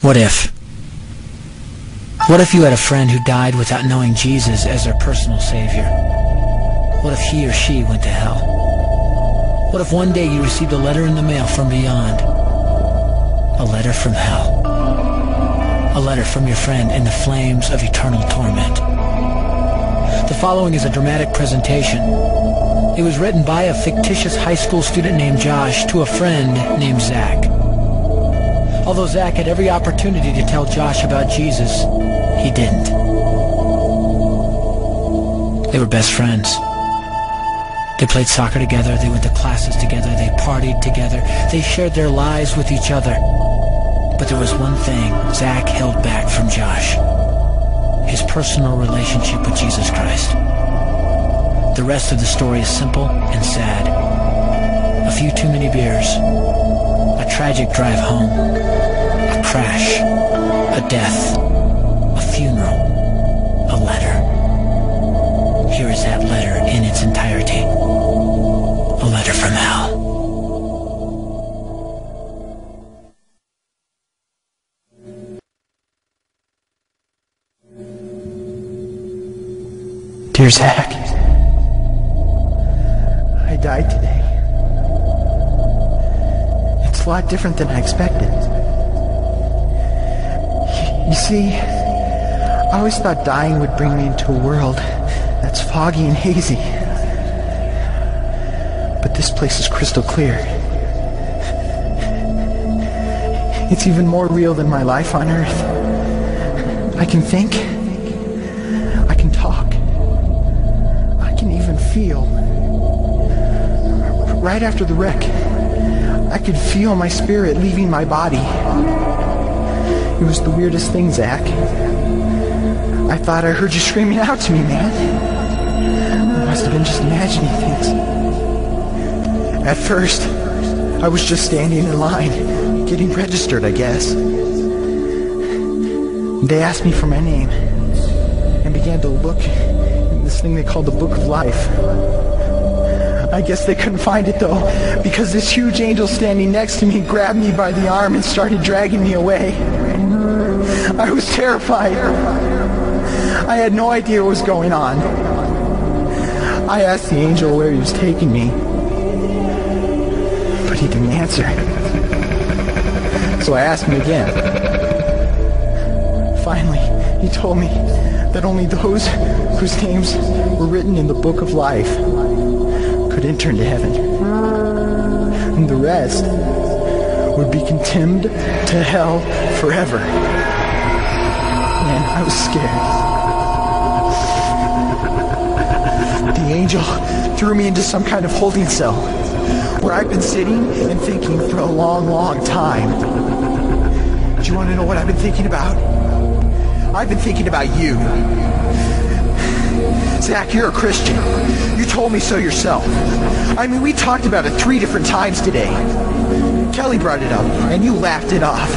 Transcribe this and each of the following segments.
What if? What if you had a friend who died without knowing Jesus as their personal savior? What if he or she went to hell? What if one day you received a letter in the mail from beyond? A letter from hell. A letter from your friend in the flames of eternal torment. The following is a dramatic presentation. It was written by a fictitious high school student named Josh to a friend named Zach. Although Zach had every opportunity to tell Josh about Jesus, he didn't. They were best friends. They played soccer together, they went to classes together, they partied together, they shared their lives with each other. But there was one thing Zach held back from Josh: his personal relationship with Jesus Christ. The rest of the story is simple and sad. A few too many beers, a tragic drive home, a crash, a death, a funeral, a letter. Here is that letter in its entirety. A letter from hell. Dear Zach, I died today. It's a lot different than I expected. You see, I always thought dying would bring me into a world that's foggy and hazy. But this place is crystal clear. It's even more real than my life on Earth. I can think. I can talk. I can even feel. Right after the wreck, I could feel my spirit leaving my body. It was the weirdest thing, Zach. I thought I heard you screaming out to me, man. I must have been just imagining things. At first, I was just standing in line, getting registered, I guess. They asked me for my name and began to look in this thing they called the Book of Life. I guess they couldn't find it, though, because this huge angel standing next to me grabbed me by the arm and started dragging me away. I was terrified. I had no idea what was going on. I asked the angel where he was taking me, but he didn't answer. So I asked him again. Finally, he told me that only those whose names were written in the Book of Life could enter into heaven. And the rest would be condemned to hell forever. Man, I was scared. The angel threw me into some kind of holding cell where I've been sitting and thinking for a long, long time. Do you want to know what I've been thinking about? I've been thinking about you. Zach, you're a Christian. You told me so yourself. I mean, we talked about it 3 different times today. Kelly brought it up, and you laughed it off.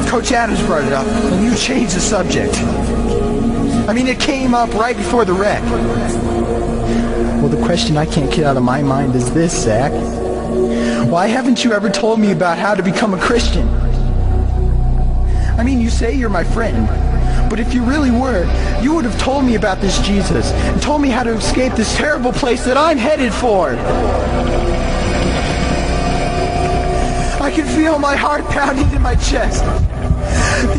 Coach Adams brought it up, and you changed the subject. I mean, it came up right before the wreck. Well, the question I can't get out of my mind is this, Zach. Why haven't you ever told me about how to become a Christian? I mean, you say you're my friend, but if you really were, you would have told me about this Jesus and told me how to escape this terrible place that I'm headed for. I can feel my heart pounding in my chest.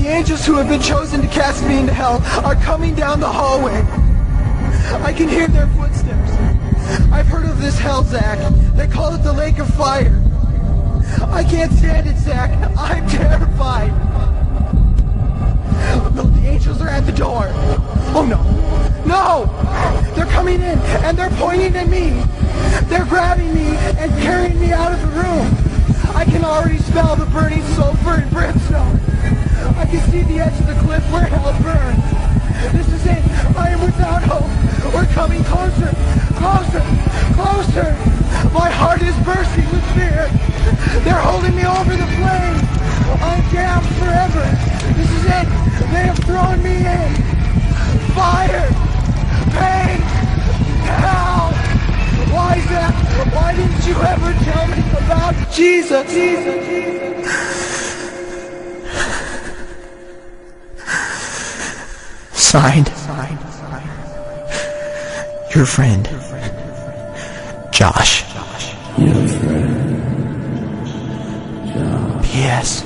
The angels who have been chosen to cast me into hell are coming down the hallway. I can hear their footsteps. I've heard of this hell, Zach. They call it the lake of fire. I can't stand it, Zach. I'm terrified. The angels are at the door. Oh no. No! They're coming in and they're pointing at me. They're grabbing me and carrying me out of the room. I can already smell the burning sulfur and brimstone. I can see the edge of the cliff where hell burns. This is it. I am without hope. We're coming closer. Closer. Closer. My heart is bursting with fear. They're holding me over the flames. I'm damned forever. This is it. They have thrown me in. Fire. Pain. Hell. Why, Zach? Why didn't you ever tell me about Jesus? Signed, your friend, Josh. Your friend, Josh. P.S.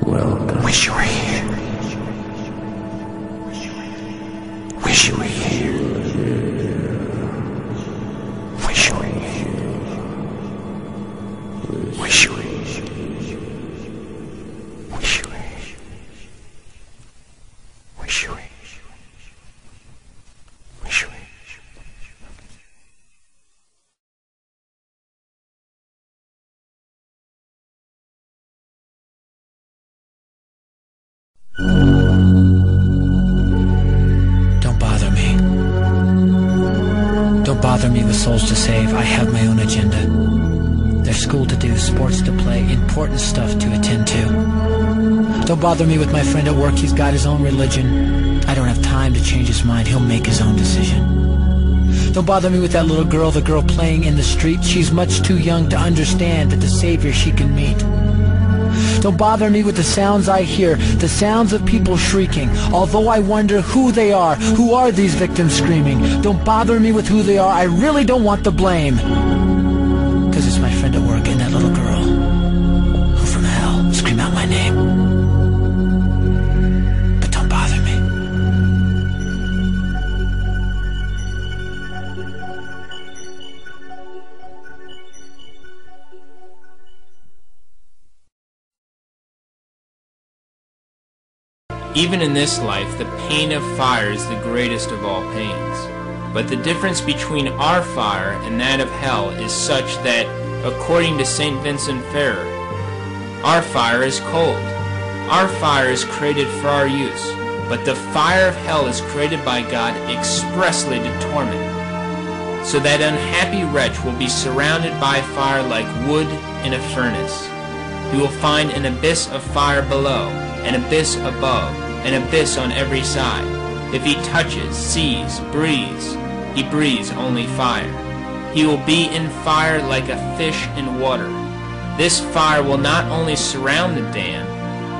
Welcome. Wish you were here. Wish you were here. Wish you were here. Wish you were here. Wish you were here. Wish you were here. Wish you were here. Don't bother me. Don't bother me with souls to save. I have my own agenda. There's school to do, sports to play, important stuff to attend to. Don't bother me with my friend at work. He's got his own religion. I don't have time to change his mind. He'll make his own decision. Don't bother me with that little girl, the girl playing in the street. She's much too young to understand that the Savior she can meet. Don't bother me with the sounds I hear, the sounds of people shrieking, although I wonder who they are. Who are these victims screaming? Don't bother me with who they are. I really don't want the blame. 'Cause it's my friend at work and that little girl who from hell scream out my name. But don't bother me. Even in this life, the pain of fire is the greatest of all pains. But the difference between our fire and that of hell is such that, according to St. Vincent Ferrer, our fire is cold. Our fire is created for our use, but the fire of hell is created by God expressly to torment. So that unhappy wretch will be surrounded by fire like wood in a furnace. He will find an abyss of fire below, an abyss above, an abyss on every side. If he touches, sees, breathes, he breathes only fire. He will be in fire like a fish in water. This fire will not only surround the damned,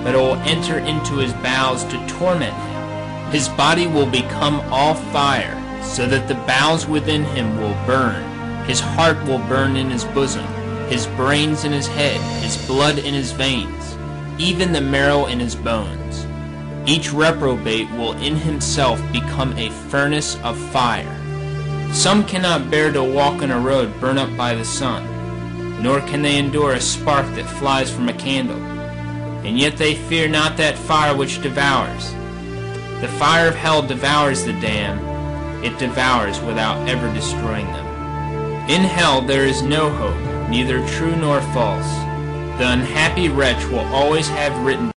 but it will enter into his bowels to torment him. His body will become all fire, so that the bowels within him will burn. His heart will burn in his bosom, his brains in his head, his blood in his veins, even the marrow in his bones. Each reprobate will in himself become a furnace of fire. Some cannot bear to walk on a road burnt up by the sun, nor can they endure a spark that flies from a candle. And yet they fear not that fire which devours. The fire of hell devours the damned. It devours without ever destroying them. In hell there is no hope, neither true nor false. The unhappy wretch will always have written